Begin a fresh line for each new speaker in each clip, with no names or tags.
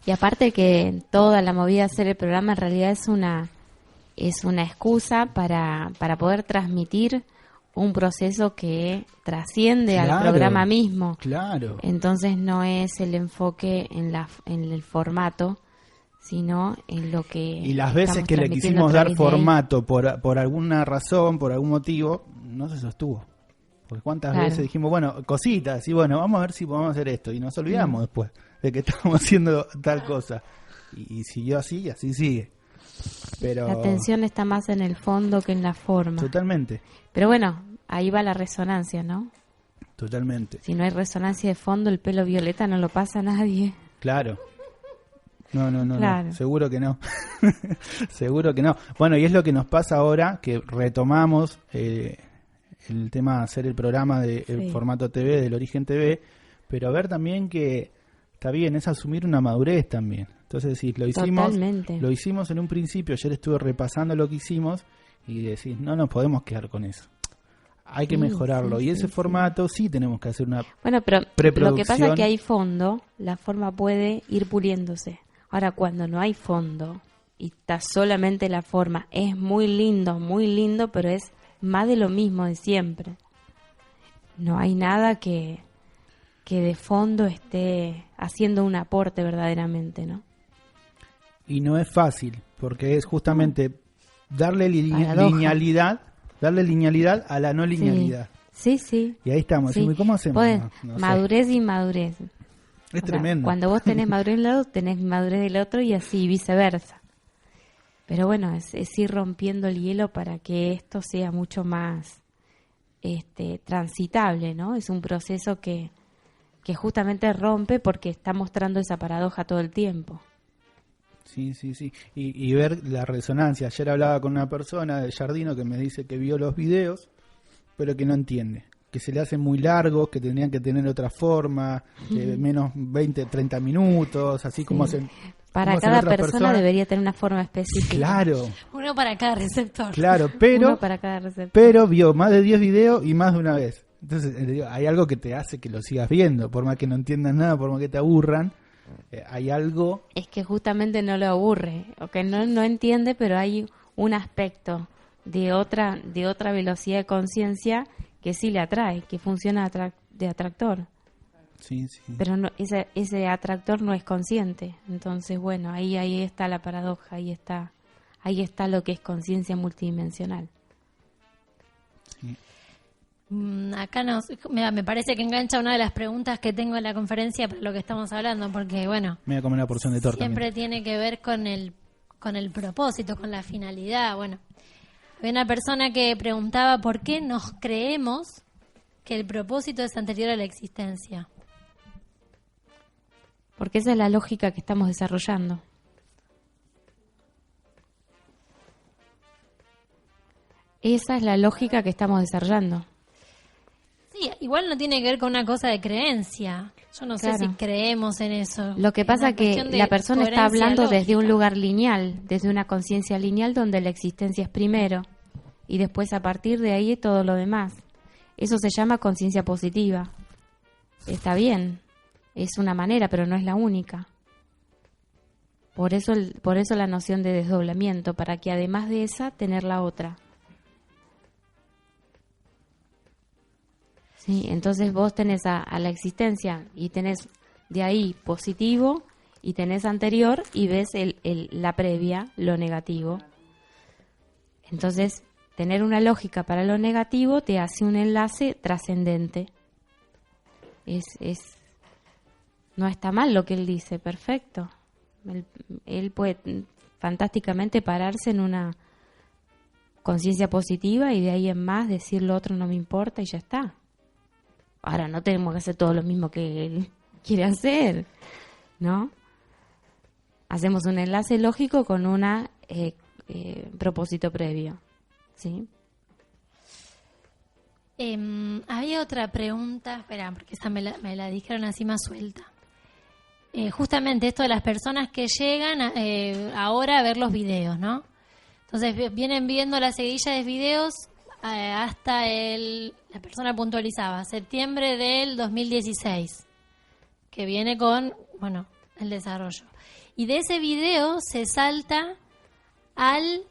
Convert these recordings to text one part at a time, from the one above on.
Y aparte que toda la movida de hacer el programa en realidad es una excusa para poder transmitir un proceso que trasciende al programa mismo.
Claro.
Entonces no es el enfoque en el formato, sino en lo que
y las veces que le quisimos dar formato por alguna razón, por algún motivo, no se sostuvo. Porque cuántas veces dijimos, bueno, cositas, y bueno, vamos a ver si podemos hacer esto, y nos olvidamos después de que estábamos haciendo tal cosa. Y siguió así, y así sigue. Pero
la atención está más en el fondo que en la forma.
Totalmente.
Pero bueno, ahí va la resonancia, ¿no?
Totalmente.
Si no hay resonancia de fondo, el pelo violeta no lo pasa a nadie.
Claro. No,
Claro.
seguro que no. Seguro que no. Bueno, y es lo que nos pasa ahora, que retomamos el tema de hacer el programa del formato TV, del Origen TV, pero ver también que está bien, es asumir una madurez también. Entonces decís, lo hicimos en un principio, ayer estuve repasando lo que hicimos y decís, no nos podemos quedar con eso. Hay que mejorarlo. Y ese formato sí tenemos que hacer una
pero
preproducción.
Lo que pasa es que hay fondo, la forma puede ir puliéndose. Ahora, cuando no hay fondo y está solamente la forma, es muy lindo, pero es más de lo mismo de siempre. No hay nada que de fondo esté haciendo un aporte verdaderamente, ¿no?
Y no es fácil, porque es justamente darle linealidad a la no linealidad.
Sí.
Y ahí estamos.
Sí.
¿Y cómo hacemos? No
madurez y madurez.
Es tremendo.
Cuando vos tenés madurez de un lado, tenés madurez del otro y así viceversa. Pero bueno, es ir rompiendo el hielo para que esto sea mucho más transitable, ¿no? Es un proceso que justamente rompe porque está mostrando esa paradoja todo el tiempo.
Sí. Y ver la resonancia. Ayer hablaba con una persona de Jardino que me dice que vio los videos, pero que no entiende. Que se le hacen muy largos, que tendrían que tener otra forma, menos 20, 30 minutos, así como hacen.
Para cada persona debería tener una forma específica.
Claro.
Uno para cada receptor.
Claro, pero,
uno para cada receptor.
Pero vio más de 10 videos y más de una vez. Entonces, hay algo que te hace que lo sigas viendo, por más que no entiendas nada, por más que te aburran. Hay algo.
Es que justamente no lo aburre, o que no entiende, pero hay un aspecto de otra velocidad de conciencia que sí le atrae, que funciona de atractor.
Sí.
Pero ese atractor no es consciente. Entonces, bueno, ahí está la paradoja, ahí está lo que es conciencia multidimensional.
Sí.
Acá me parece que engancha una de las preguntas que tengo en la conferencia para lo que estamos hablando, porque bueno,
me voy a comer una porción de torta.
Siempre tiene que ver con el propósito, con la finalidad. Bueno, había una persona que preguntaba por qué nos creemos que el propósito es anterior a la existencia.
Porque esa es la lógica que estamos desarrollando. Esa es la lógica que estamos desarrollando.
Sí, igual no tiene que ver con una cosa de creencia. Yo no sé si creemos en eso.
Lo que pasa es que la persona está hablando desde un lugar lineal, desde una conciencia lineal donde la existencia es primero y después a partir de ahí todo lo demás. Eso se llama conciencia positiva. Está bien, es una manera, pero no es la única. Por eso la noción de desdoblamiento, para que además de esa, tener la otra. Sí, entonces vos tenés a la existencia y tenés de ahí positivo y tenés anterior y ves la previa, lo negativo. Entonces, tener una lógica para lo negativo te hace un enlace trascendente. No está mal lo que él dice, perfecto. Él puede fantásticamente pararse en una conciencia positiva y de ahí en más decir lo otro no me importa y ya está. Ahora no tenemos que hacer todo lo mismo que él quiere hacer, ¿no? Hacemos un enlace lógico con un propósito previo, ¿sí?
Había otra pregunta, espera, porque esta me la dijeron así más suelta. Justamente esto de las personas que llegan ahora a ver los videos, ¿no? Entonces vienen viendo la seguidilla de videos hasta la persona puntualizaba, septiembre del 2016, que viene con, bueno, el desarrollo. Y de ese video se salta al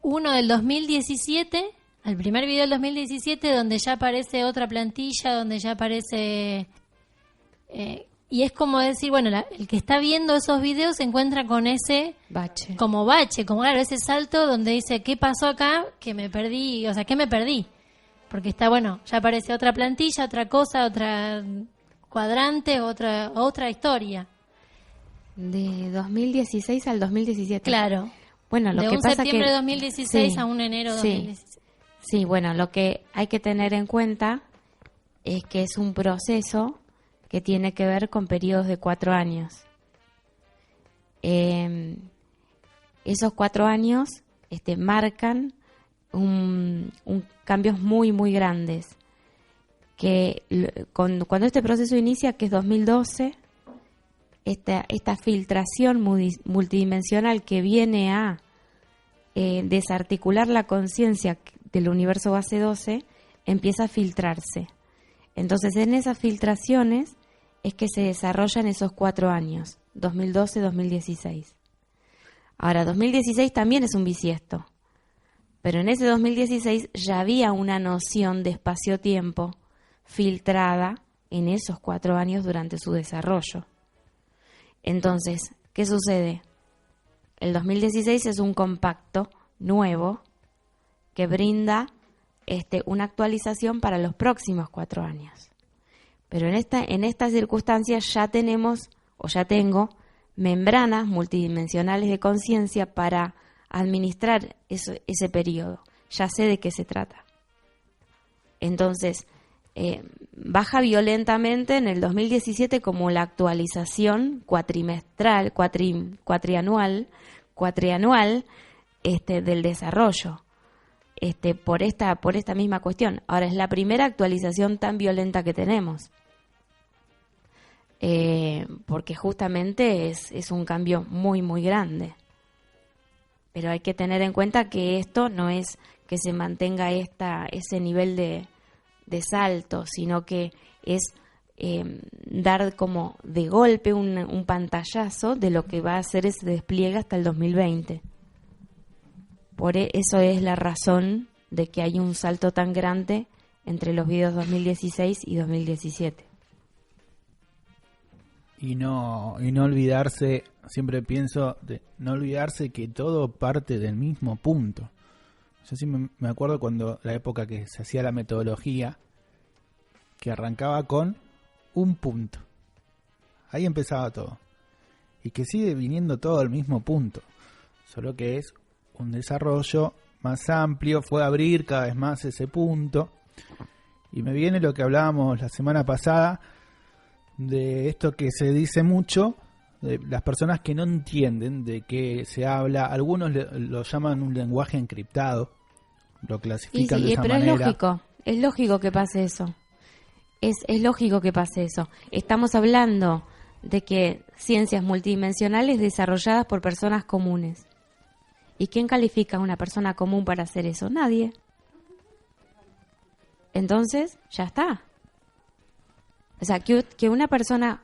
uno del 2017, al primer video del 2017, donde ya aparece otra plantilla, donde ya aparece... y es como decir, bueno, el que está viendo esos videos se encuentra con ese
bache,
como claro, ese salto donde dice, ¿qué pasó acá? Que me perdí, o sea, ¿qué me perdí? Porque está, bueno, ya aparece otra plantilla, otra cosa, otra cuadrante, otra historia.
De 2016 al 2017.
Claro.
Bueno, lo
de
que
un
pasa
septiembre
que,
de 2016
sí,
a un enero de
sí,
2017.
Sí, bueno, lo que hay que tener en cuenta es que es un proceso que tiene que ver con periodos de 4 años. Esos 4 años marcan un cambios muy, muy grandes. Que cuando este proceso inicia, que es 2012, esta filtración multidimensional que viene a desarticular la conciencia del universo base 12 empieza a filtrarse. Entonces, en esas filtraciones es que se desarrollan esos 4 años, 2012-2016. Ahora, 2016 también es un bisiesto, pero en ese 2016 ya había una noción de espacio-tiempo filtrada en esos 4 años durante su desarrollo. Entonces, ¿qué sucede? El 2016 es un compacto nuevo que brinda una actualización para los próximos 4 años. Pero en esta circunstancia ya tengo membranas multidimensionales de conciencia para administrar ese periodo. Ya sé de qué se trata. Entonces, baja violentamente en el 2017 como la actualización cuatrianual del desarrollo, por esta misma cuestión. Ahora, es la primera actualización tan violenta que tenemos, porque justamente es un cambio muy, muy grande. Pero hay que tener en cuenta que esto no es que se mantenga ese nivel de salto, sino que es dar como de golpe un pantallazo de lo que va a ser ese despliegue hasta el 2020. Por eso es la razón de que hay un salto tan grande entre los videos 2016 y 2017.
Y no olvidarse, siempre pienso, de no olvidarse que todo parte del mismo punto. Yo sí me acuerdo cuando la época que se hacía la metodología, que arrancaba con un punto. Ahí empezaba todo. Y que sigue viniendo todo al mismo punto. Solo que es un desarrollo más amplio, fue a abrir cada vez más ese punto. Y me viene lo que hablábamos la semana pasada, de esto que se dice mucho, de las personas que no entienden de qué se habla. Algunos lo llaman un lenguaje encriptado, lo clasifican de esa
pero
manera.
Es lógico que pase eso. Es lógico que pase eso. Estamos hablando de que ciencias multidimensionales desarrolladas por personas comunes. ¿Y quién califica a una persona común para hacer eso? Nadie. Entonces, ya está. O sea, que una persona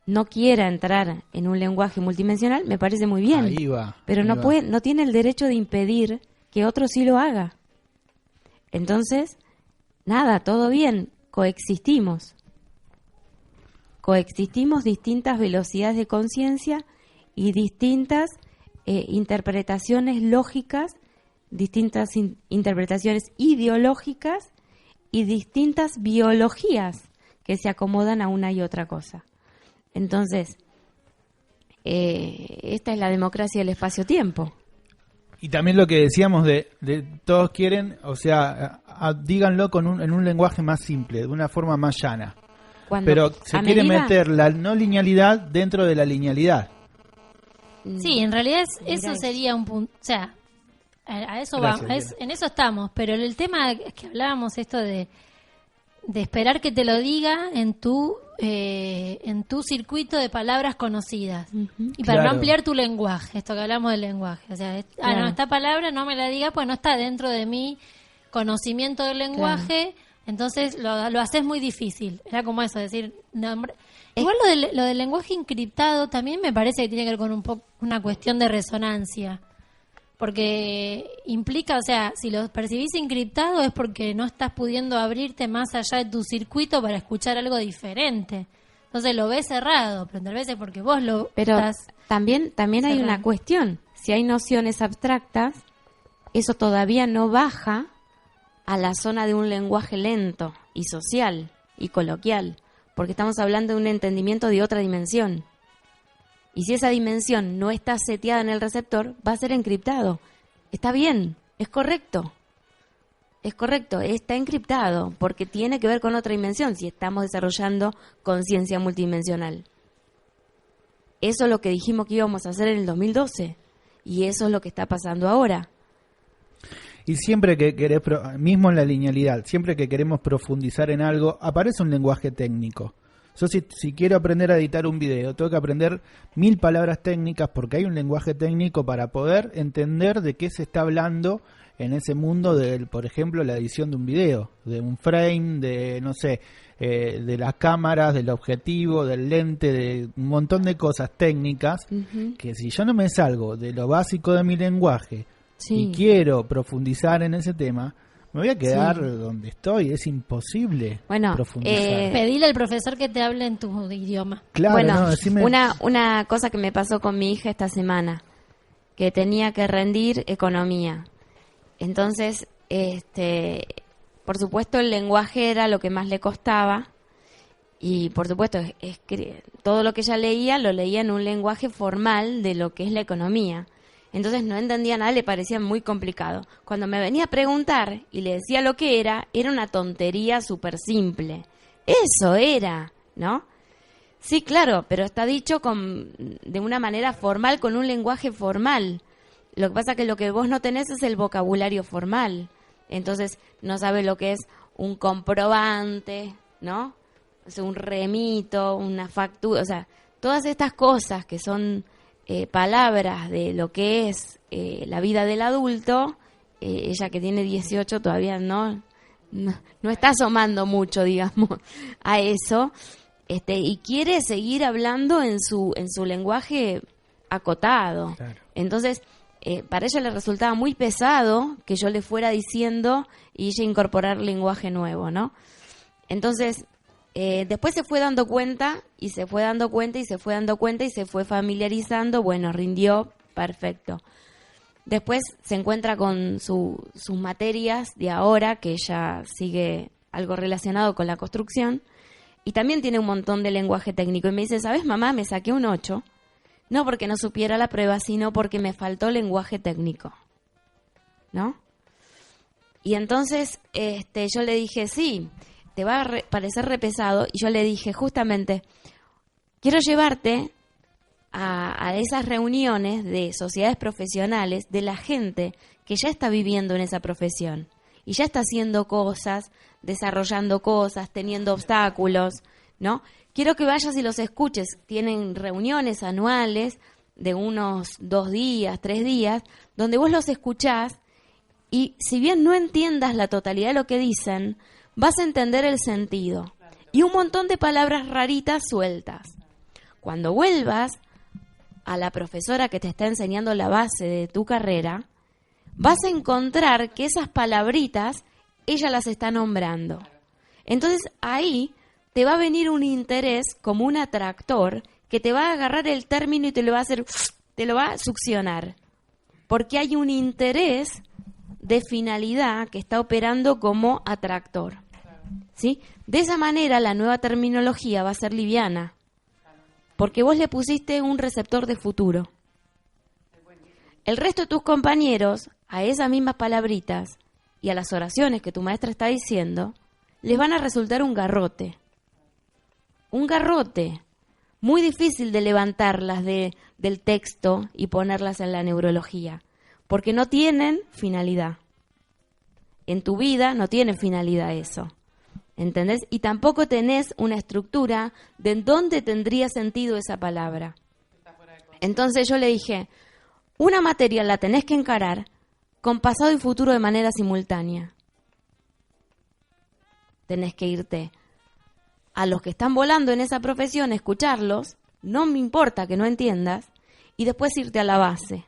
no quiera entrar en un lenguaje multidimensional me parece muy bien.
Ahí va.
Pero no tiene el derecho de impedir que otro sí lo haga. Entonces, nada, todo bien, coexistimos. Coexistimos distintas velocidades de conciencia y distintas interpretaciones lógicas, distintas interpretaciones ideológicas y distintas biologías que se acomodan a una y otra cosa. Entonces, esta es la democracia del espacio-tiempo.
Y también lo que decíamos de todos quieren, o sea, díganlo en un lenguaje más simple, de una forma más llana. Pero se quiere meter la no linealidad dentro de la linealidad.
Sí, en realidad eso sería un punto, o sea, a eso vamos, en eso estamos, pero el tema es que hablábamos esto de esperar que te lo diga en tu circuito de palabras conocidas. Uh-huh. Y para no ampliar tu lenguaje, esto que hablamos del lenguaje. O sea, no, esta palabra no me la diga, pues no está dentro de mi conocimiento del lenguaje, entonces lo haces muy difícil. Era como eso, decir... Igual lo del lenguaje encriptado también me parece que tiene que ver con una cuestión de resonancia. Porque implica, o sea, si lo percibís encriptado es porque no estás pudiendo abrirte más allá de tu circuito para escuchar algo diferente. Entonces lo ves cerrado, pero tal vez es porque vos lo estás
también hay
cerrando.
una cuestión. Si hay nociones abstractas, eso todavía no baja a la zona de un lenguaje lento y social y coloquial, porque estamos hablando de un entendimiento de otra dimensión. Y si esa dimensión no está seteada en el receptor, va a ser encriptado. Está bien, es correcto. Es correcto, está encriptado, porque tiene que ver con otra dimensión si estamos desarrollando conciencia multidimensional. Eso es lo que dijimos que íbamos a hacer en el 2012. Y eso es lo que está pasando ahora.
Y siempre que querés, mismo en la linealidad, siempre que queremos profundizar en algo, aparece un lenguaje técnico. Yo si quiero aprender a editar un video, tengo que aprender 1000 palabras técnicas porque hay un lenguaje técnico para poder entender de qué se está hablando en ese mundo de, por ejemplo, la edición de un video, de un frame, de, no sé, de las cámaras, del objetivo, del lente, de un montón de cosas técnicas, que si yo no me salgo de lo básico de mi lenguaje y quiero profundizar en ese tema, me voy a quedar donde estoy, es imposible profundizar.
Pedile al profesor que te hable en tu idioma.
Claro,
bueno,
decime...
una cosa que me pasó con mi hija esta semana, que tenía que rendir economía. Entonces, por supuesto el lenguaje era lo que más le costaba y por supuesto todo lo que ella leía lo leía en un lenguaje formal de lo que es la economía. Entonces no entendía nada, le parecía muy complicado. Cuando me venía a preguntar y le decía lo que era una tontería súper simple. Eso era, ¿no? Sí, claro, pero está dicho de una manera formal, con un lenguaje formal. Lo que pasa es que lo que vos no tenés es el vocabulario formal. Entonces no sabes lo que es un comprobante, ¿no? O sea, un remito, una factura, o sea, todas estas cosas que son... palabras de lo que es la vida del adulto, ella que tiene 18 todavía no está asomando mucho, digamos, a eso, y quiere seguir hablando en su lenguaje acotado. Claro. Entonces, para ella le resultaba muy pesado que yo le fuera diciendo y ella incorporar lenguaje nuevo, ¿no? Entonces... después se fue dando cuenta y se fue dando cuenta y se fue dando cuenta y se fue familiarizando, bueno, rindió, perfecto. Después se encuentra con sus materias de ahora, que ella sigue algo relacionado con la construcción, y también tiene un montón de lenguaje técnico. Y me dice, ¿sabes, mamá? Me saqué un 8, no porque no supiera la prueba, sino porque me faltó lenguaje técnico, ¿no? Y entonces yo le dije, sí, te va a parecer repesado, y yo le dije justamente, quiero llevarte a esas reuniones de sociedades profesionales de la gente que ya está viviendo en esa profesión y ya está haciendo cosas, desarrollando cosas, teniendo obstáculos, ¿no? Quiero que vayas y los escuches. Tienen reuniones anuales de unos 2 días, 3 días, donde vos los escuchás y si bien no entiendas la totalidad de lo que dicen, vas a entender el sentido. Y un montón de palabras raritas sueltas. Cuando vuelvas a la profesora que te está enseñando la base de tu carrera, vas a encontrar que esas palabritas, ella las está nombrando. Entonces ahí te va a venir un interés como un atractor que te va a agarrar el término y te lo va a succionar. Porque hay un interés de finalidad que está operando como atractor. ¿Sí? De esa manera la nueva terminología va a ser liviana, porque vos le pusiste un receptor de futuro. El resto de tus compañeros, a esas mismas palabritas y a las oraciones que tu maestra está diciendo, les van a resultar un garrote. Un garrote muy difícil de levantarlas del texto y ponerlas en la neurología, porque no tienen finalidad. En tu vida no tiene finalidad eso. ¿Entendés? Y tampoco tenés una estructura de dónde tendría sentido esa palabra. Entonces yo le dije, una materia la tenés que encarar con pasado y futuro de manera simultánea. Tenés que irte a los que están volando en esa profesión, escucharlos, no me importa que no entiendas, y después irte a la base.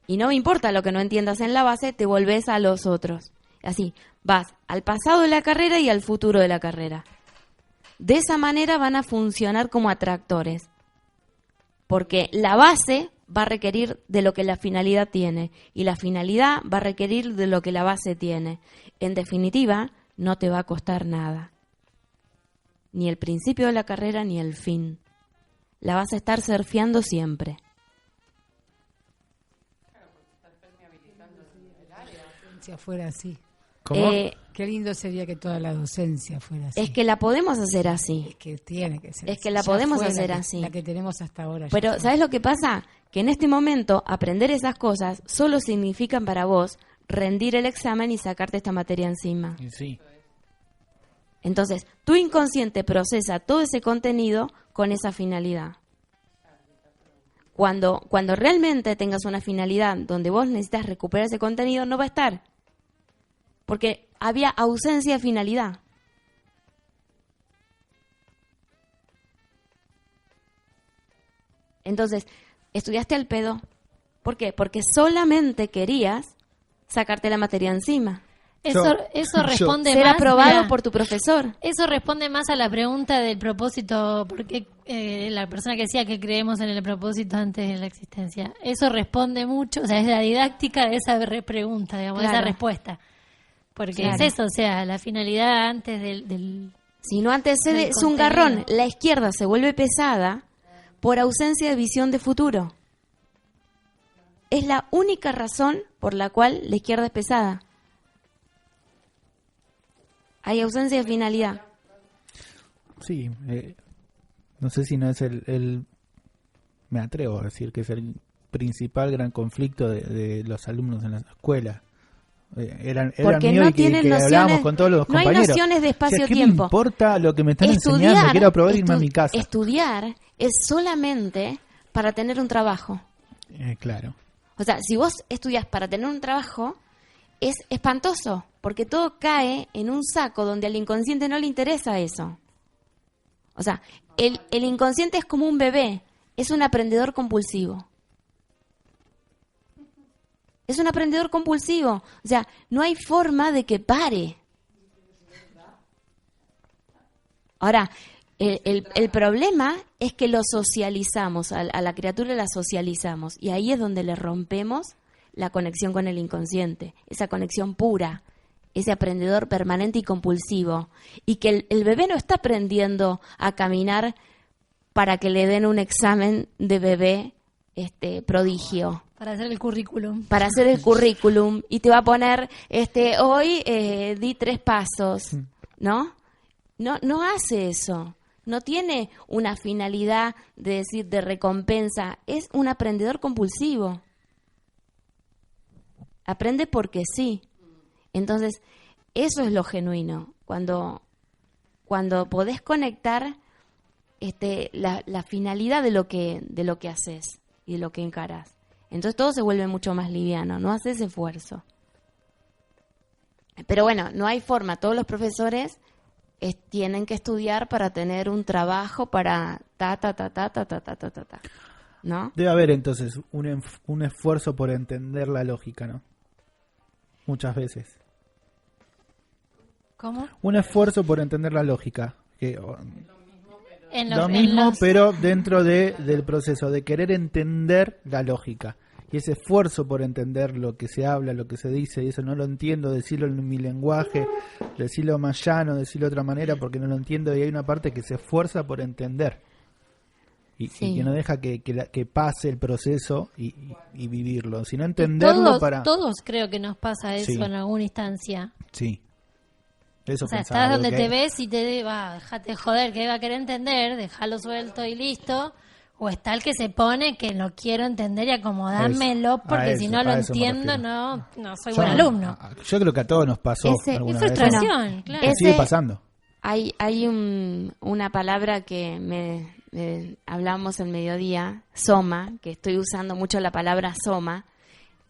Y no me importa lo que no entiendas en la base, te volvés a los otros. Así, vas al pasado de la carrera y al futuro de la carrera. De esa manera van a funcionar como atractores. Porque la base va a requerir de lo que la finalidad tiene. Y la finalidad va a requerir de lo que la base tiene. En definitiva, no te va a costar nada. Ni el principio de la carrera ni el fin. La vas a estar surfeando siempre.
Si fuera así.
¿Cómo?
Qué lindo sería que toda la docencia fuera así.
Es que la podemos hacer así.
Es que tiene que ser
Es
así.
que la
Ya
podemos
fue
hacer
la que-
así.
La que tenemos hasta ahora.
Pero,
ya
¿sabes lo que pasa? Que en este momento aprender esas cosas solo significan para vos rendir el examen y sacarte esta materia encima.
Y sí.
Entonces, tu inconsciente procesa todo ese contenido con esa finalidad. Cuando realmente tengas una finalidad donde vos necesitas recuperar ese contenido, no va a estar. Porque había ausencia de finalidad. Entonces, estudiaste al pedo. ¿Por qué? Porque solamente querías sacarte la materia encima.
Eso responde
Ser
más,
aprobado
mira,
por tu profesor.
eso responde más a la pregunta del propósito, porque la persona que decía que creemos en el propósito antes de la existencia. Eso responde mucho, o sea, es la didáctica de esa pregunta, digamos, de esa
Claro.
respuesta. Porque
Claro.
es eso, o sea, la finalidad antes del
Si no antecede,
del
es un
contenido.
garrón. La izquierda se vuelve pesada por ausencia de visión de futuro. Es la única razón por la cual la izquierda es pesada. Hay ausencia de finalidad.
Sí, no sé si no es me atrevo a decir que es el principal gran conflicto de los alumnos en las escuelas. Eran
Porque
mío
no
y que
tienen
hablábamos
nociones,
con todos los
no hay
compañeros.
nociones de
O sea, ¿qué me
espacio-tiempo.
importa lo que me están enseñando? Quiero aprobar irme a mi casa.
Estudiar es solamente para tener un trabajo.
Claro.
O sea, si vos estudias para tener un trabajo, es espantoso, porque todo cae en un saco donde al inconsciente no le interesa eso. O sea, el inconsciente es como un bebé, es un aprendedor compulsivo. Es un aprendedor compulsivo. O sea, no hay forma de que pare. Ahora, el problema es que lo socializamos, a la criatura la socializamos, y ahí es donde le rompemos la conexión con el inconsciente, esa conexión pura, ese aprendedor permanente y compulsivo, y que el bebé no está aprendiendo a caminar para que le den un examen de bebé prodigio,
para hacer el currículum.
para hacer el currículum, y te va a poner, hoy di 3 pasos, ¿no? No hace eso. No tiene una finalidad de decir de recompensa. Es un aprendedor compulsivo. Aprende porque sí. Entonces, eso es lo genuino. Cuando podés conectar la finalidad de lo que haces y de lo que encarás. Entonces todo se vuelve mucho más liviano. No haces esfuerzo. Pero bueno, no hay forma. Todos los profesores tienen que estudiar para tener un trabajo para ¿no?
Debe haber entonces un esfuerzo por entender la lógica, ¿no? Muchas veces.
¿Cómo?
Un esfuerzo por entender la lógica. Que, lo
En
mismo,
los-
pero dentro del proceso de querer entender la lógica. Y ese esfuerzo por entender lo que se habla, lo que se dice, y eso no lo entiendo, decirlo en mi lenguaje, decirlo más llano, decirlo de otra manera, porque no lo entiendo, y hay una parte que se esfuerza por entender. Y
Sí.
que no deja que pase el proceso y vivirlo, sino entenderlo
todos creo que nos pasa eso
Sí.
en alguna instancia.
Sí. Eso
O sea,
pensaba,
estás donde
que-
te ves y te va, déjate joder, que va a querer entender, déjalo suelto y listo. O está el que se pone que lo quiero entender y acomodármelo,
Eso,
porque
a
si
eso,
no lo
a eso me
entiendo,
refiero.
no soy
Yo-
buen alumno.
Yo creo que a todos nos pasó
Ese-
alguna
Y
vez.
frustración,
¿no?
claro.
Que
Ese-
sigue pasando.
Hay una palabra que hablamos el mediodía, soma, que estoy usando mucho la palabra soma.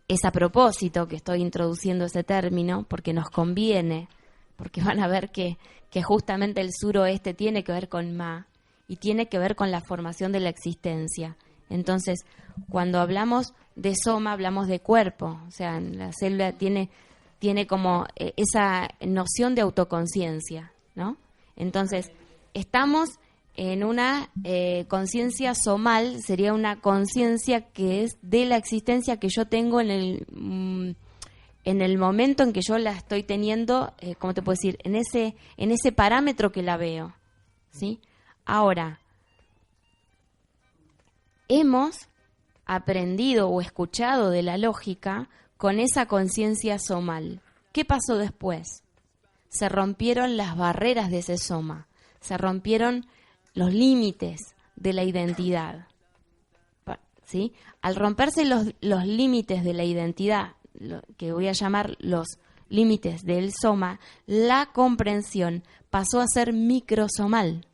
Es a propósito que estoy introduciendo ese término, porque nos conviene, porque van a ver que que justamente el suroeste tiene que ver con Ma y tiene que ver con la formación de la existencia. Entonces, cuando hablamos de soma, hablamos de cuerpo, o sea, la célula tiene como esa noción de autoconciencia, ¿no? Entonces, estamos en una conciencia somal, sería una conciencia que es de la existencia que yo tengo en el momento en que yo la estoy teniendo, ¿cómo te puedo decir? En ese parámetro que la veo, ¿sí? Ahora, hemos aprendido o escuchado de la lógica con esa conciencia somal. ¿Qué pasó después? Se rompieron las barreras de ese soma, se rompieron los límites de la identidad, ¿sí? Al romperse los límites de la identidad, que voy a llamar los límites del soma, la comprensión pasó a ser microsomal.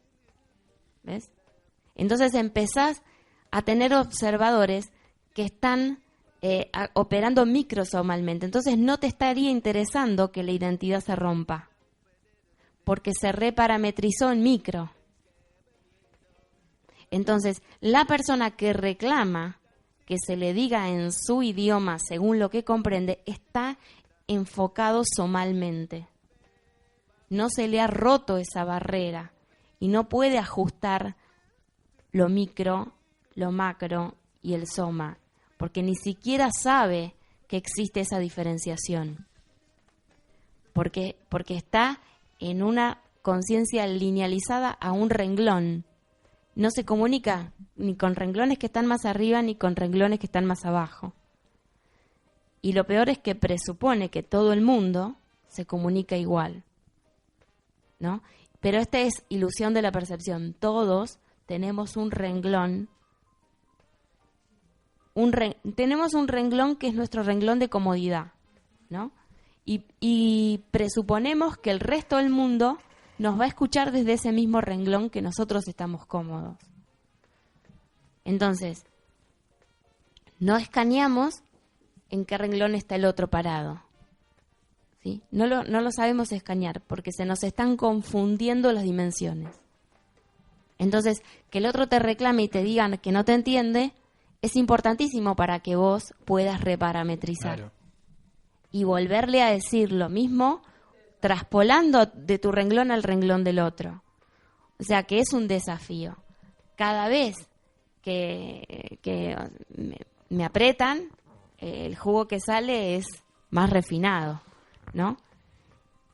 ¿Ves? Entonces empezás a tener observadores que están operando microsomalmente. Entonces no te estaría interesando que la identidad se rompa, porque se reparametrizó en micro. Entonces, la persona que reclama que se le diga en su idioma según lo que comprende, está enfocado somalmente. No se le ha roto esa barrera y no puede ajustar lo micro, lo macro y el soma, porque ni siquiera sabe que existe esa diferenciación. Porque está en una conciencia linealizada a un renglón. No se comunica ni con renglones que están más arriba ni con renglones que están más abajo. Y lo peor es que presupone que todo el mundo se comunica igual, ¿no? Pero esta es ilusión de la percepción. Todos tenemos un renglón. Tenemos un renglón que es nuestro renglón de comodidad, ¿no? Y presuponemos que el resto del mundo nos va a escuchar desde ese mismo renglón que nosotros estamos cómodos. Entonces, no escaneamos en qué renglón está el otro parado, ¿sí? No lo sabemos escanear porque se nos están confundiendo las dimensiones. Entonces, que el otro te reclame y te digan que no te entiende es importantísimo para que vos puedas reparametrizar. Claro. Y volverle a decir lo mismo, traspolando de tu renglón al renglón del otro. O sea que es un desafío. Cada vez que me apretan, el jugo que sale es más refinado, ¿no?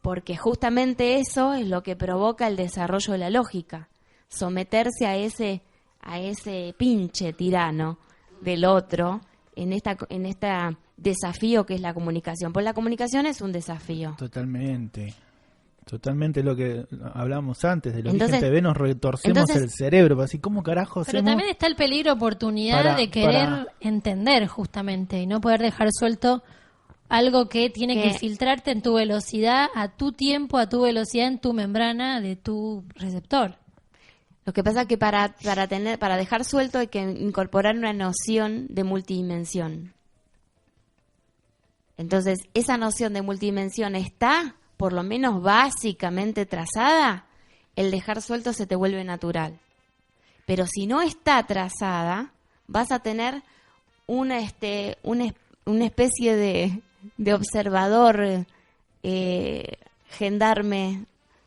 Porque justamente eso es lo que provoca el desarrollo de la lógica. Someterse a ese pinche tirano del otro en esta desafío que es la comunicación. Pues la comunicación es un desafío.
Totalmente lo que hablábamos antes del Origen TV, nos retorcemos el cerebro, así como carajo hacemos.
Pero también está el peligro, oportunidad de querer entender justamente y no poder dejar suelto algo que tiene que filtrarte en tu velocidad, a tu tiempo, a tu velocidad, en tu membrana de tu receptor.
Lo que pasa es que para dejar suelto hay que incorporar una noción de multidimensión. Entonces, esa noción de multidimensión está, por lo menos básicamente trazada, el dejar suelto se te vuelve natural. Pero si no está trazada, vas a tener una especie de observador gendarme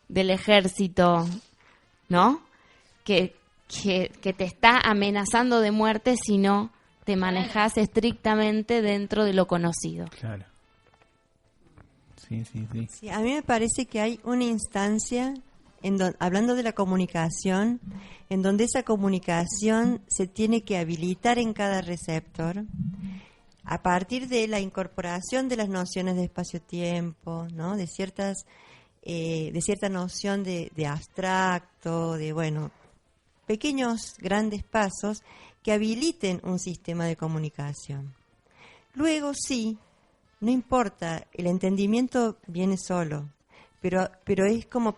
del ejército, ¿no? Que te está amenazando de muerte si no te manejas estrictamente dentro de lo conocido.
Claro.
Sí, a mí me parece que hay una instancia, hablando de la comunicación, en donde esa comunicación se tiene que habilitar en cada receptor a partir de la incorporación de las nociones de espacio-tiempo, ¿no? De cierta noción de abstracto, de pequeños, grandes pasos que habiliten un sistema de comunicación. Luego sí, no importa, el entendimiento viene solo, pero es como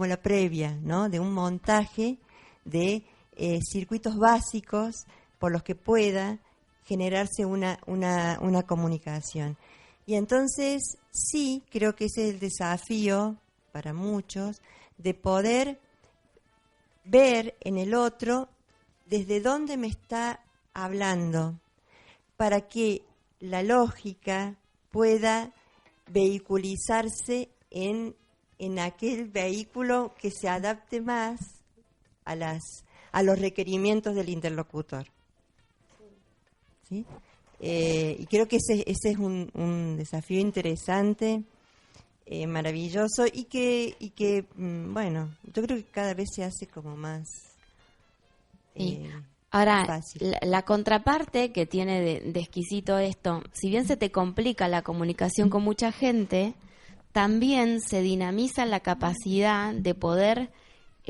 la previa, ¿no? De un montaje de circuitos básicos por los que pueda generarse una comunicación. Y entonces sí, creo que ese es el desafío para muchos, de poder ver en el otro desde dónde me está hablando, para que la lógica pueda vehiculizarse en aquel vehículo que se adapte más a los requerimientos del interlocutor. ¿Sí? Y creo que ese es un desafío interesante, maravilloso, y que bueno, yo creo que cada vez se hace como más
Ahora,
fácil.
la contraparte que tiene de exquisito esto, si bien se te complica la comunicación con mucha gente, también se dinamiza la capacidad de poder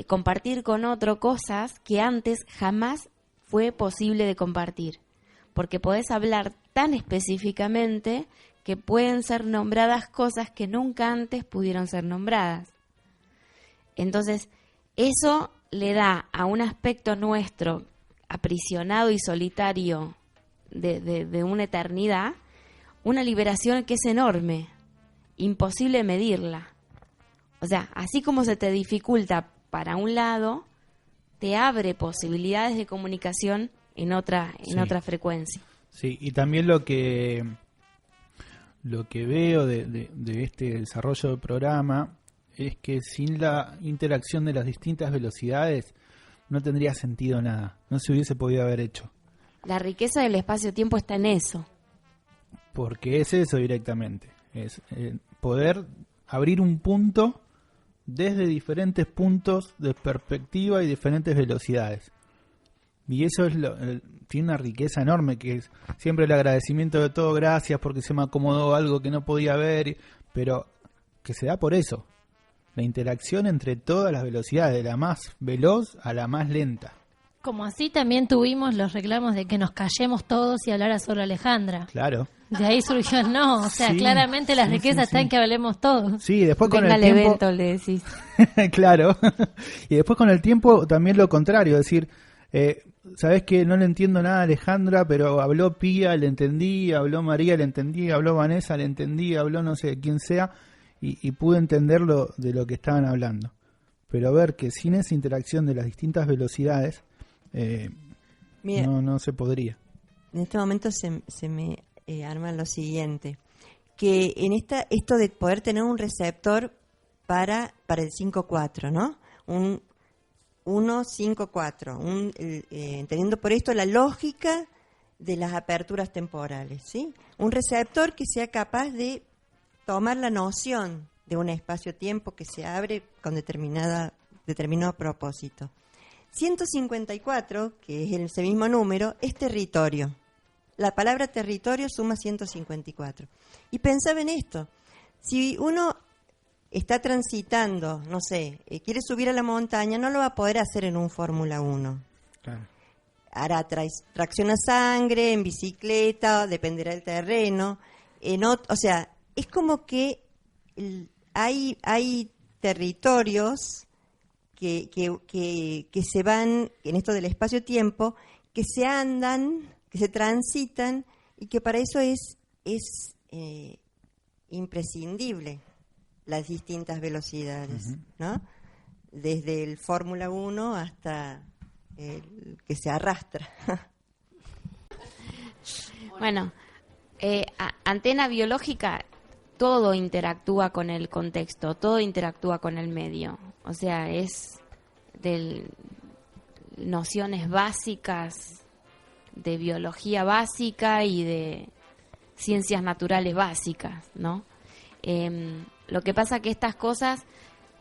compartir con otro cosas que antes jamás fue posible de compartir. Porque podés hablar tan específicamente que pueden ser nombradas cosas que nunca antes pudieron ser nombradas. Entonces, eso le da a un aspecto nuestro aprisionado y solitario de una eternidad, una liberación que es enorme, imposible medirla. O sea, así como se te dificulta para un lado, te abre posibilidades de comunicación en otra frecuencia.
Sí, y también lo que veo de este desarrollo del programa es que sin la interacción de las distintas velocidades no tendría sentido nada, no se hubiese podido haber hecho.
La riqueza del espacio-tiempo está en eso.
Porque es eso directamente, es poder abrir un punto desde diferentes puntos de perspectiva y diferentes velocidades. Y eso es tiene una riqueza enorme, que es siempre el agradecimiento de todo, gracias porque se me acomodó algo que no podía ver, pero que se da por eso. La interacción entre todas las velocidades, de la más veloz a la más lenta.
Como así también tuvimos los reclamos de que nos callemos todos y hablara solo Alejandra.
Claro.
De ahí surgió el no, o sea,
Sí,
claramente la riqueza está en que hablemos todos.
Sí, después con
Venga
el
al
tiempo...
evento, le decís.
Claro. Y después con el tiempo también lo contrario, es decir, sabes que no le entiendo nada a Alejandra, pero habló Pía, le entendí, habló María, le entendí, habló Vanessa, le entendí, habló no sé quién sea, y pude entenderlo de lo que estaban hablando. Pero ver que sin esa interacción de las distintas velocidades,
Mira,
no se podría.
en este momento se me arma lo siguiente, que en esto de poder tener un receptor para el 5-4, ¿no? Un 1-5-4, entendiendo por esto la lógica de las aperturas temporales, ¿sí? Un receptor que sea capaz de tomar la noción de un espacio-tiempo que se abre con determinado propósito. 154, que es ese mismo número, es territorio. La palabra territorio suma 154. Y pensaba en esto, si uno está transitando, no sé, quiere subir a la montaña, no lo va a poder hacer en un Fórmula 1.
Claro.
Hará tracción a sangre, en bicicleta, dependerá del terreno. O sea, es como que hay territorios que se van, en esto del espacio-tiempo, que se andan, que se transitan, y que para eso es imprescindible las distintas velocidades, ¿no? Desde el Fórmula 1 hasta el que se arrastra.
Bueno, antena biológica, todo interactúa con el contexto, todo interactúa con el medio. O sea, es de nociones básicas, de biología básica y de ciencias naturales básicas, ¿no? Lo que pasa que estas cosas,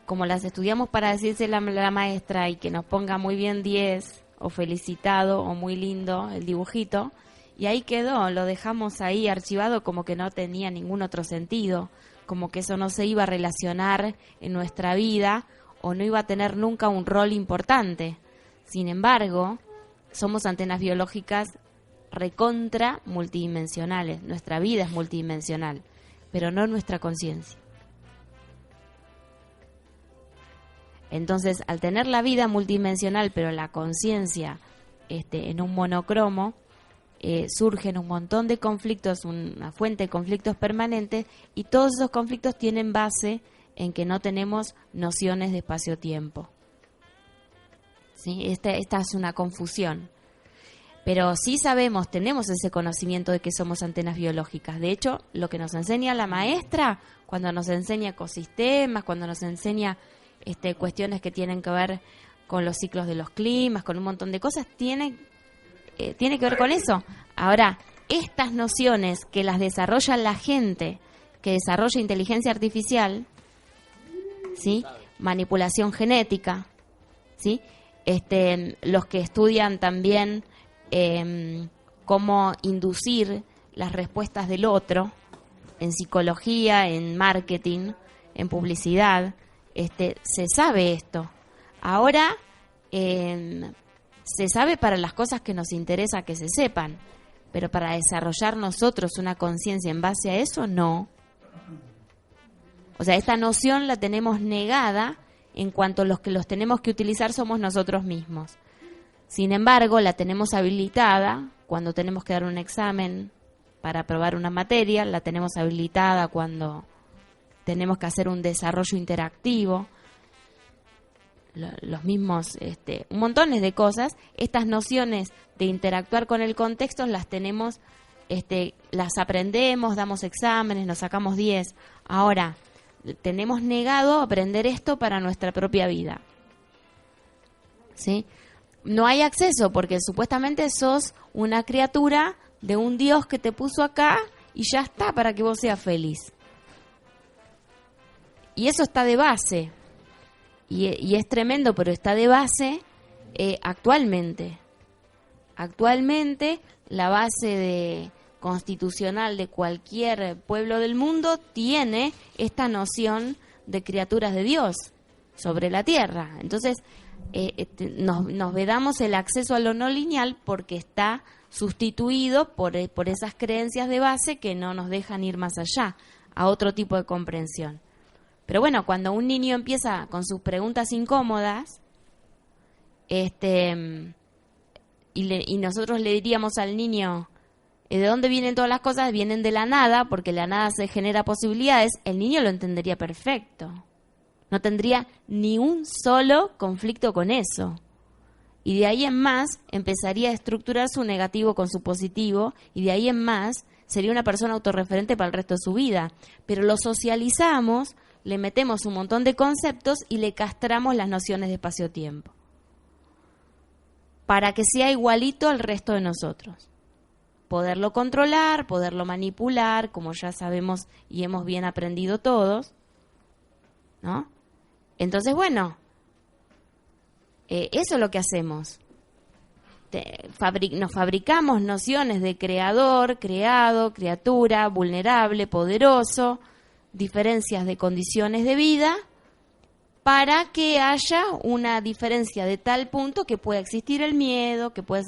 como las estudiamos para decirse la maestra y que nos ponga muy bien 10 o felicitado o muy lindo el dibujito, y ahí quedó, lo dejamos ahí archivado como que no tenía ningún otro sentido, como que eso no se iba a relacionar en nuestra vida o no iba a tener nunca un rol importante. Sin embargo, somos antenas biológicas recontra multidimensionales. Nuestra vida es multidimensional, pero no nuestra conciencia. Entonces, al tener la vida multidimensional, pero la conciencia en un monocromo, surgen un montón de conflictos, una fuente de conflictos permanentes, y todos esos conflictos tienen base en que no tenemos nociones de espacio-tiempo. ¿Sí? Esta es una confusión. Pero sí sabemos, tenemos ese conocimiento de que somos antenas biológicas. De hecho, lo que nos enseña la maestra, cuando nos enseña ecosistemas, cuando nos enseña cuestiones que tienen que ver con los ciclos de los climas, con un montón de cosas, tiene que ver con eso. Ahora, estas nociones que las desarrolla la gente, que desarrolla inteligencia artificial, ¿sí? Manipulación genética, ¿sí? Los que estudian también cómo inducir las respuestas del otro en psicología, en marketing, en publicidad, se sabe esto. Ahora se sabe para las cosas que nos interesa que se sepan, pero para desarrollar nosotros una conciencia en base a eso, no. O sea, esta noción la tenemos negada en cuanto los que los tenemos que utilizar somos nosotros mismos. Sin embargo, la tenemos habilitada cuando tenemos que dar un examen para aprobar una materia, la tenemos habilitada cuando tenemos que hacer un desarrollo interactivo, los mismos, montones de cosas. Estas nociones de interactuar con el contexto las tenemos, las aprendemos, damos exámenes, nos sacamos 10. Ahora, tenemos negado aprender esto para nuestra propia vida. ¿Sí? No hay acceso porque supuestamente sos una criatura de un Dios que te puso acá y ya está para que vos seas feliz. Y eso está de base. Y es tremendo, pero está de base actualmente. Actualmente la base constitucional de cualquier pueblo del mundo tiene esta noción de criaturas de Dios sobre la tierra. Entonces, nos vedamos el acceso a lo no lineal porque está sustituido por esas creencias de base que no nos dejan ir más allá, a otro tipo de comprensión. Pero bueno, cuando un niño empieza con sus preguntas incómodas, y nosotros le diríamos al niño, ¿de dónde vienen todas las cosas? Vienen de la nada, porque la nada se genera posibilidades. El niño lo entendería perfecto. No tendría ni un solo conflicto con eso. Y de ahí en más empezaría a estructurar su negativo con su positivo, y de ahí en más sería una persona autorreferente para el resto de su vida. Pero lo socializamos, le metemos un montón de conceptos y le castramos las nociones de espacio-tiempo para que sea igualito al resto de nosotros. Poderlo controlar, poderlo manipular, como ya sabemos y hemos bien aprendido todos, ¿no? Entonces, bueno, eso es lo que hacemos. Nos fabricamos nociones de creador, creado, criatura, vulnerable, poderoso, diferencias de condiciones de vida, para que haya una diferencia de tal punto que pueda existir el miedo, que pueda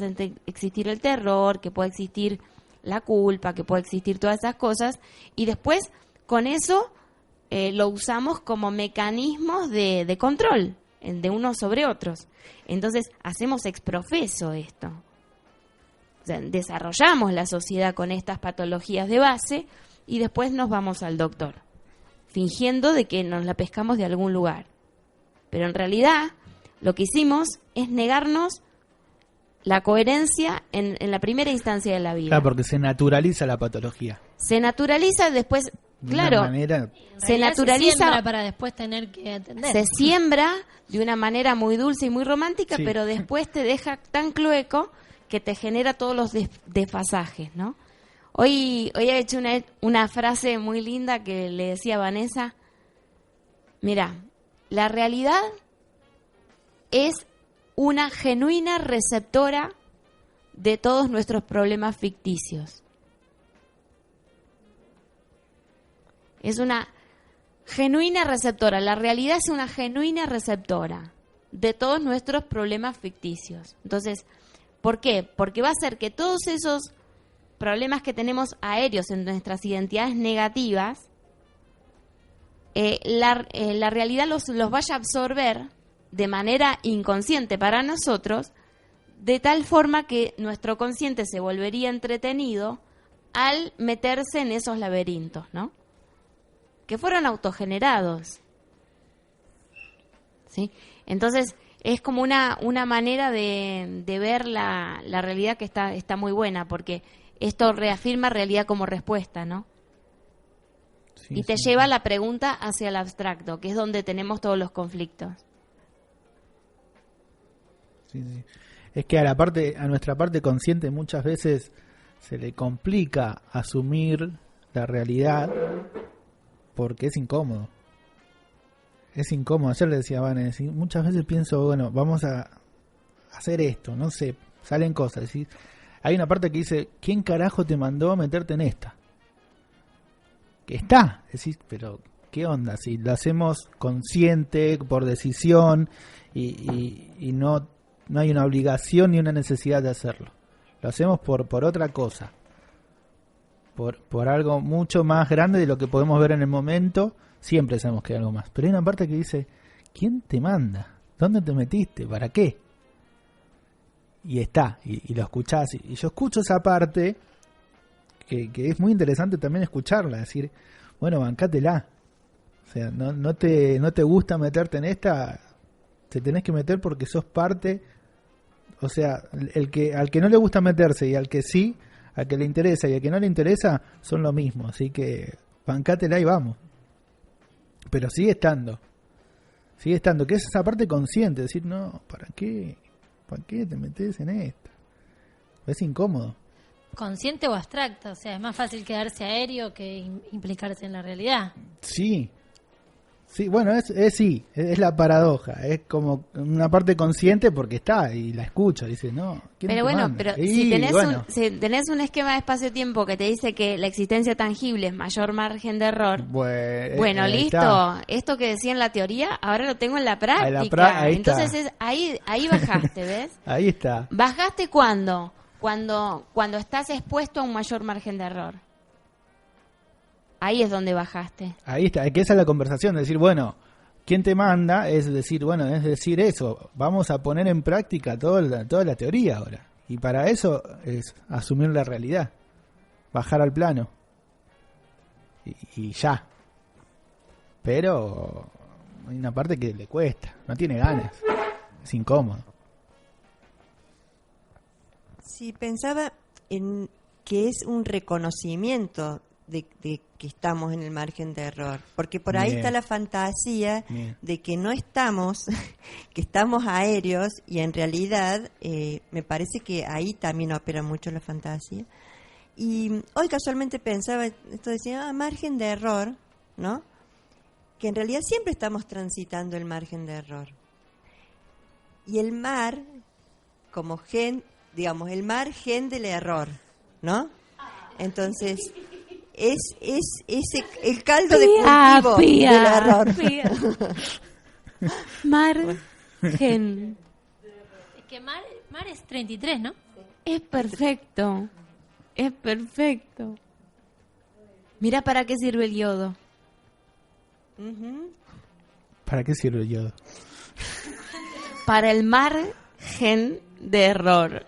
existir el terror, que pueda existir la culpa, que pueda existir todas esas cosas, y después con eso lo usamos como mecanismos de control de unos sobre otros. Entonces hacemos exprofeso esto. O sea, desarrollamos la sociedad con estas patologías de base y después nos vamos al doctor, fingiendo de que nos la pescamos de algún lugar. Pero en realidad lo que hicimos es negarnos la coherencia en la primera instancia de la vida.
Claro, porque se naturaliza la patología.
Se naturaliza después, claro, se naturaliza,
se siembra para después tener que atender.
Se siembra de una manera muy dulce y muy romántica,
sí,
pero después te deja tan clueco que te genera todos los desfasajes, ¿no? Hoy he hecho una frase muy linda que le decía a Vanessa. Mira, la realidad es una genuina receptora de todos nuestros problemas ficticios. Es una genuina receptora. La realidad es una genuina receptora de todos nuestros problemas ficticios. Entonces, ¿por qué? Porque va a hacer que todos esos problemas que tenemos aéreos en nuestras identidades negativas, la realidad los vaya a absorber de manera inconsciente para nosotros, de tal forma que nuestro consciente se volvería entretenido al meterse en esos laberintos, ¿no? Que fueron autogenerados. ¿sí? Entonces, es como una manera de ver la realidad que está muy buena, porque esto reafirma realidad como respuesta, ¿no?
Sí,
Y te
sí.
lleva la pregunta hacia el abstracto, que es donde tenemos todos los conflictos.
Sí, sí. Es que a nuestra parte consciente muchas veces se le complica asumir la realidad porque es incómodo. Es incómodo. Ayer le decía a Vane, muchas veces pienso, bueno, vamos a hacer esto, no sé, salen cosas. ¿Sí? Hay una parte que dice, ¿quién carajo te mandó a meterte en esta? Que está, decís, pero ¿qué onda? Si lo hacemos consciente, por decisión, y no hay una obligación ni una necesidad de hacerlo. Lo hacemos por otra cosa. Por algo mucho más grande de lo que podemos ver en el momento. Siempre sabemos que hay algo más. Pero hay una parte que dice, ¿quién te manda? ¿Dónde te metiste? ¿Para qué? Y está, y lo escuchás. Y yo escucho esa parte que es muy interesante también escucharla. Decir, bueno, bancátela. O sea, no te gusta meterte en esta, te tenés que meter porque sos parte. O sea, al que no le gusta meterse y al que sí, al que le interesa y al que no le interesa, son lo mismo. Así que bancátela y vamos. Pero sigue estando, que es esa parte consciente, decir, no, ¿para qué te metes en esta? Es incómodo.
Consciente o abstracto, o sea, es más fácil quedarse aéreo que implicarse en la realidad.
Sí, bueno, es la paradoja, es como una parte consciente porque está y la escucho, dice, no, ¿quién
Pero
te
bueno,
manda?
pero
Y,
si tenés un esquema de espacio-tiempo que te dice que la existencia tangible es mayor margen de error, bueno,
ahí
listo,
está.
Esto que decía en la teoría, ahora lo tengo en la práctica.
Ahí
Entonces
está.
ahí bajaste, ¿ves?
Ahí está.
¿Bajaste cuándo? Cuando estás expuesto a un mayor margen de error. Ahí es donde bajaste.
Ahí está, que esa es la conversación, decir, bueno, ¿quién te manda? Es decir, bueno, es decir eso, vamos a poner en práctica toda la teoría ahora. Y para eso es asumir la realidad, bajar al plano. Y ya. Pero hay una parte que le cuesta, no tiene ganas, es incómodo.
Sí, pensaba en que es un reconocimiento de que estamos en el margen de error, porque por ahí
Bien.
está la fantasía
Bien.
de que no estamos, que estamos aéreos, y en realidad me parece que ahí también opera mucho la fantasía. Y hoy casualmente pensaba, esto decía, margen de error, ¿no? Que en realidad siempre estamos transitando el margen de error. Y el mar, como digamos, el margen del error, ¿no? Entonces, es el caldo de cultivo del error.
Margen.
Es que mar es 33, ¿no?
Es perfecto. Es perfecto. Mira para qué sirve el yodo.
Ujú.
¿Para qué sirve el yodo?
Para el margen de error.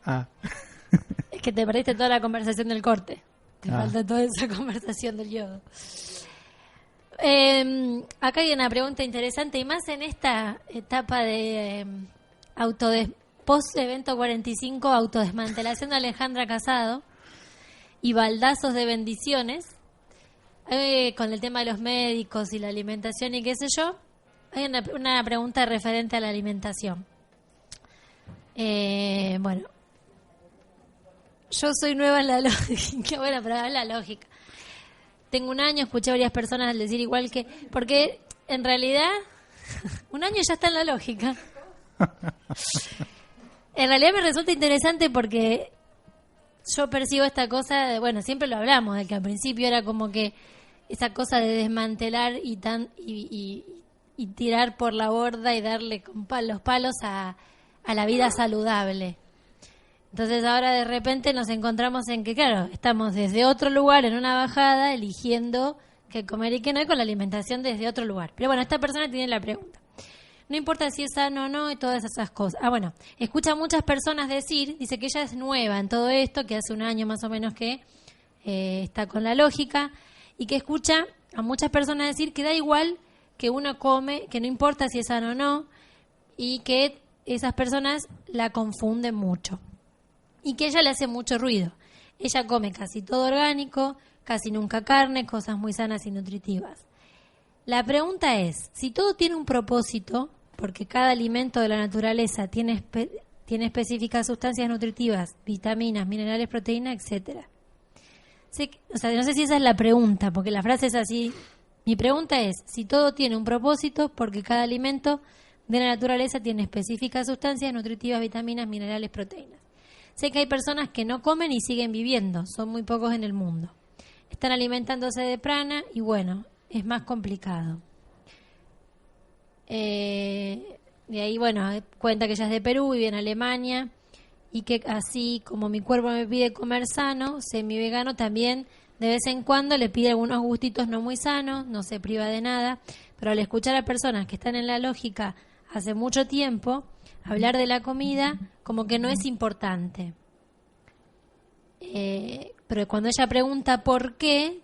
Ah,
Es que te perdiste toda la conversación del corte. Te
Ah.
falta toda esa conversación del yodo. Acá hay una pregunta interesante, y más en esta etapa de post-evento 45, autodesmantelación de Alejandra Casado y baldazos de bendiciones, con el tema de los médicos y la alimentación y qué sé yo. Hay una pregunta referente a la alimentación. Bueno, yo soy nueva en la lógica. Bueno, pero es la lógica. Tengo un año, escuché a varias personas decir igual que... Porque en realidad, un año ya está en la lógica. En realidad me resulta interesante porque yo percibo esta cosa de, bueno, siempre lo hablamos, de que al principio era como que esa cosa de desmantelar y tirar por la borda y darle con los palos a la vida saludable. Entonces ahora de repente nos encontramos en que, claro, estamos desde otro lugar en una bajada eligiendo qué comer y qué no, y con la alimentación desde otro lugar. Pero bueno, esta persona tiene la pregunta. No importa si es sano o no y todas esas cosas. Ah, bueno, escucha a muchas personas decir, dice que ella es nueva en todo esto, que hace un año más o menos que está con la lógica, y que escucha a muchas personas decir que da igual que uno come, que no importa si es sano o no, y que esas personas la confunden mucho. Y que a ella le hace mucho ruido. Ella come casi todo orgánico, casi nunca carne, cosas muy sanas y nutritivas. La pregunta es, si todo tiene un propósito, porque cada alimento de la naturaleza tiene específicas sustancias nutritivas, vitaminas, minerales, proteínas, etcétera. O sea, no sé si esa es la pregunta, porque la frase es así. Mi pregunta es, si todo tiene un propósito, porque cada alimento de la naturaleza tiene específicas sustancias nutritivas, vitaminas, minerales, proteínas. Sé que hay personas que no comen y siguen viviendo, son muy pocos en el mundo. Están alimentándose de prana y bueno, es más complicado. De ahí, bueno, cuenta que ella es de Perú, vive en Alemania y que así como mi cuerpo me pide comer sano, semi-vegano también de vez en cuando le pide algunos gustitos no muy sanos, no se priva de nada, pero al escuchar a personas que están en la lógica hace mucho tiempo, hablar de la comida como que no es importante. Pero cuando ella pregunta por qué,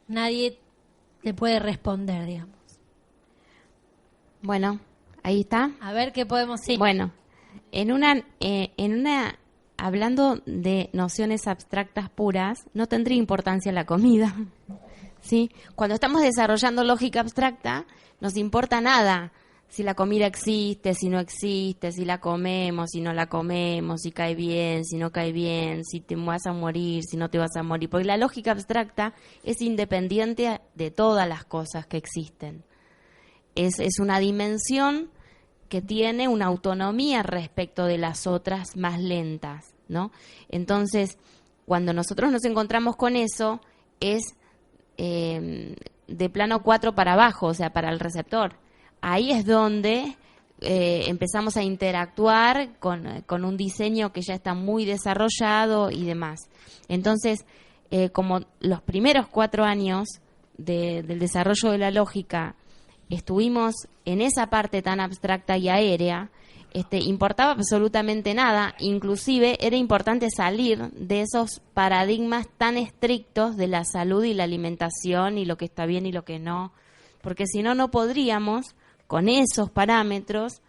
nadie le puede responder, digamos.
Bueno, ahí está.
A ver qué podemos decir.
Bueno, en una hablando de nociones abstractas puras, no tendría importancia la comida. ¿Sí? Cuando estamos desarrollando lógica abstracta, nos importa nada si la comida existe, si no existe, si la comemos, si no la comemos, si cae bien, si no cae bien, si te vas a morir, si no te vas a morir. Porque la lógica abstracta es independiente de todas las cosas que existen. Es una dimensión que tiene una autonomía respecto de las otras más lentas, ¿no? Entonces, cuando nosotros nos encontramos con eso, es de plano 4 para abajo, o sea, para el receptor. Ahí es donde empezamos a interactuar con un diseño que ya está muy desarrollado y demás. Entonces, como los primeros 4 años del desarrollo de la lógica estuvimos en esa parte tan abstracta y aérea, importaba absolutamente nada, inclusive era importante salir de esos paradigmas tan estrictos de la salud y la alimentación y lo que está bien y lo que no, porque si no, no podríamos con esos parámetros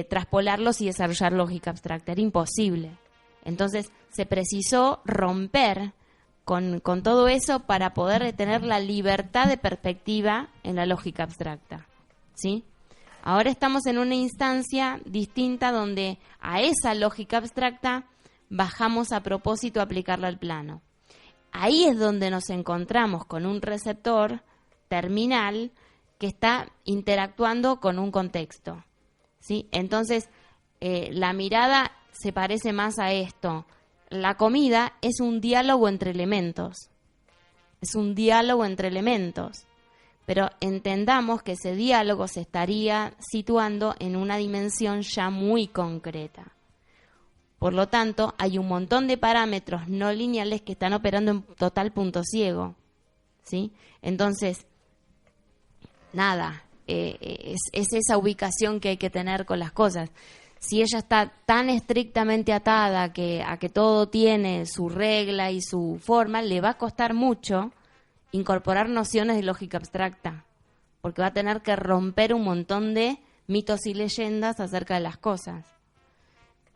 traspolarlos y desarrollar lógica abstracta, era imposible. Entonces se precisó romper con todo eso para poder tener la libertad de perspectiva en la lógica abstracta, ¿sí? Ahora estamos en una instancia distinta donde a esa lógica abstracta bajamos a propósito a aplicarla al plano. Ahí es donde nos encontramos con un receptor terminal que está interactuando con un contexto, ¿sí? Entonces, la mirada se parece más a esto. La comida es un diálogo entre elementos. Es un diálogo entre elementos. Pero entendamos que ese diálogo se estaría situando en una dimensión ya muy concreta. Por lo tanto, hay un montón de parámetros no lineales que están operando en total punto ciego, ¿sí? Entonces, nada, es esa ubicación que hay que tener con las cosas. Si ella está tan estrictamente atada a que todo tiene su regla y su forma, le va a costar mucho incorporar nociones de lógica abstracta, porque va a tener que romper un montón de mitos y leyendas acerca de las cosas.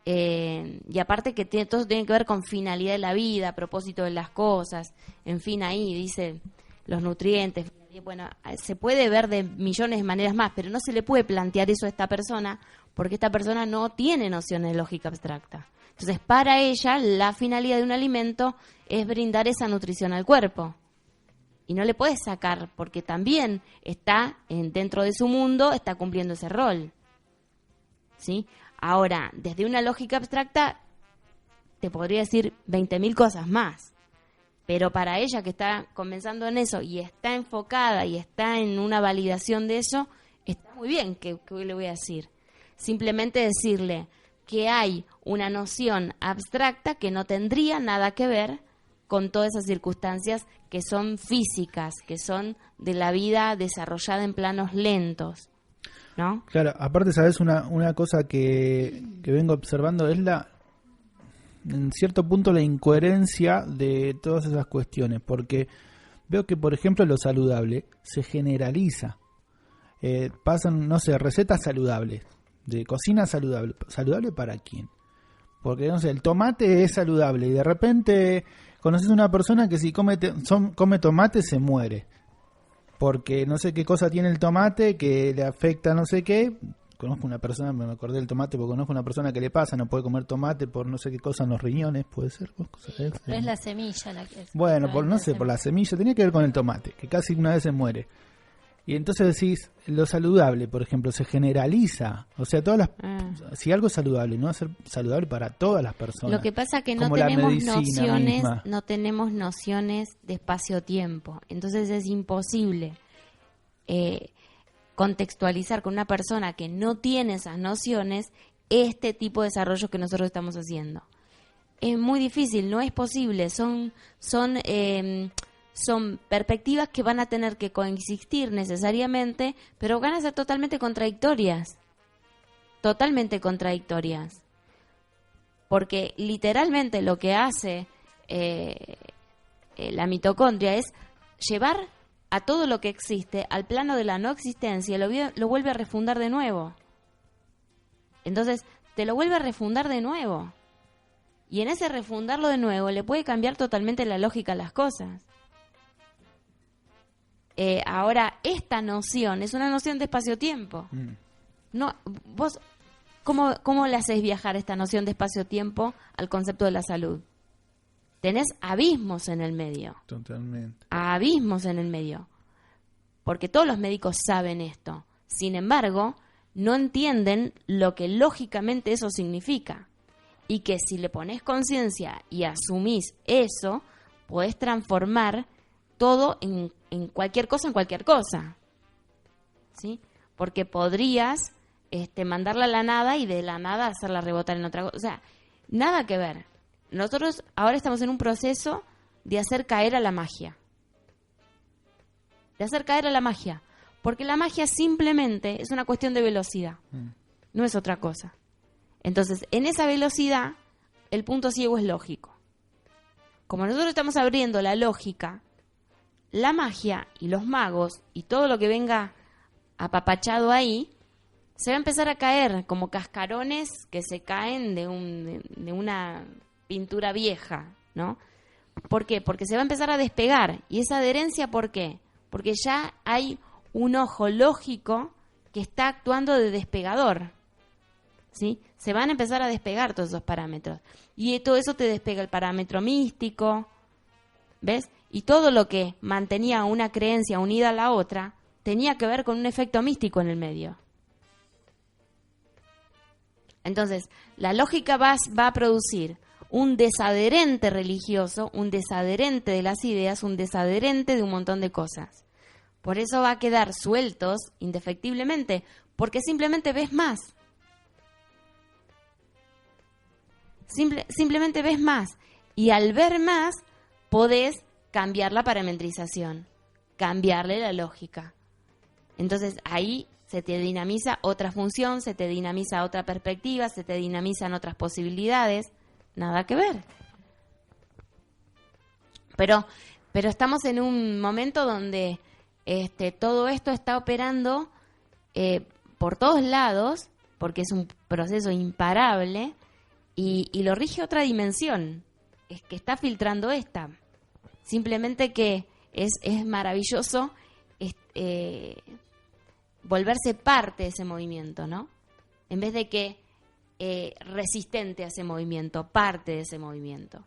Y aparte que todo tiene que ver con finalidad de la vida, propósito de las cosas, en fin, ahí dice los nutrientes. Bueno, se puede ver de millones de maneras más, pero no se le puede plantear eso a esta persona porque esta persona no tiene nociones de lógica abstracta. Entonces, para ella, la finalidad de un alimento es brindar esa nutrición al cuerpo. Y no le puedes sacar porque también está dentro de su mundo, está cumpliendo ese rol, ¿sí? Ahora, desde una lógica abstracta, te podría decir 20.000 cosas más. Pero para ella que está comenzando en eso y está enfocada y está en una validación de eso, está muy bien. ¿Qué le voy a decir? Simplemente decirle que hay una noción abstracta que no tendría nada que ver con todas esas circunstancias que son físicas, que son de la vida desarrollada en planos lentos, ¿no?
Claro, aparte, ¿sabes? Una cosa que vengo observando es en cierto punto la incoherencia de todas esas cuestiones, porque veo que, por ejemplo, lo saludable se generaliza. pasan, no sé, recetas saludables, de cocina saludable. ¿Saludable para quién? Porque, no sé, el tomate es saludable y de repente conoces a una persona que si come tomate se muere. Porque no sé qué cosa tiene el tomate que le afecta no sé qué. Conozco una persona, me acordé del tomate porque conozco una persona que le pasa, no puede comer tomate por no sé qué cosa en los riñones, puede ser.
Pero es la semilla la que es.
Bueno, por no sé, por la semilla, tenía que ver con el tomate, que casi una vez se muere. Y entonces decís, lo saludable, por ejemplo, se generaliza. O sea, si algo es saludable, no va a ser saludable para todas las personas.
Lo que pasa es que no tenemos nociones de espacio-tiempo. Entonces es imposible contextualizar con una persona que no tiene esas nociones este tipo de desarrollo que nosotros estamos haciendo. Es muy difícil, no es posible. Son perspectivas que van a tener que coexistir necesariamente, pero van a ser totalmente contradictorias. Totalmente contradictorias. Porque literalmente lo que hace la mitocondria es llevar a todo lo que existe al plano de la no existencia, lo vuelve a refundar de nuevo. Entonces, te lo vuelve a refundar de nuevo. Y en ese refundarlo de nuevo le puede cambiar totalmente la lógica a las cosas. Ahora, esta noción es una noción de espacio-tiempo. No, vos, ¿cómo le haces viajar esta noción de espacio-tiempo al concepto de la salud? Tenés abismos en el medio.
Totalmente.
Abismos en el medio. Porque todos los médicos saben esto. Sin embargo, no entienden lo que lógicamente eso significa. Y que si le pones conciencia y asumís eso, podés transformar todo en cualquier cosa, en cualquier cosa. ¿Sí? Porque podrías mandarla a la nada y de la nada hacerla rebotar en otra cosa. O sea, nada que ver. Nosotros ahora estamos en un proceso de hacer caer a la magia. De hacer caer a la magia. Porque la magia simplemente es una cuestión de velocidad. No es otra cosa. Entonces, en esa velocidad, el punto ciego es lógico. Como nosotros estamos abriendo la lógica, la magia y los magos y todo lo que venga apapachado ahí, se va a empezar a caer como cascarones que se caen de una pintura vieja, ¿no? ¿Por qué? Porque se va a empezar a despegar. ¿Y esa adherencia por qué? Porque ya hay un ojo lógico que está actuando de despegador, ¿sí? Se van a empezar a despegar todos esos parámetros. Y todo eso te despega el parámetro místico, ¿ves? Y todo lo que mantenía una creencia unida a la otra tenía que ver con un efecto místico en el medio. Entonces, la lógica va a producir un desadherente religioso, un desadherente de las ideas, un desadherente de un montón de cosas. Por eso va a quedar sueltos indefectiblemente, porque simplemente ves más. Simplemente ves más. Y al ver más, podés cambiar la parametrización, cambiarle la lógica. Entonces ahí se te dinamiza otra función, se te dinamiza otra perspectiva, se te dinamizan otras posibilidades. Nada que ver. Pero estamos en un momento donde todo esto está operando por todos lados, porque es un proceso imparable, y lo rige otra dimensión, es que está filtrando esta. Simplemente que es maravilloso volverse parte de ese movimiento, ¿no? En vez de que resistente a ese movimiento, parte de ese movimiento.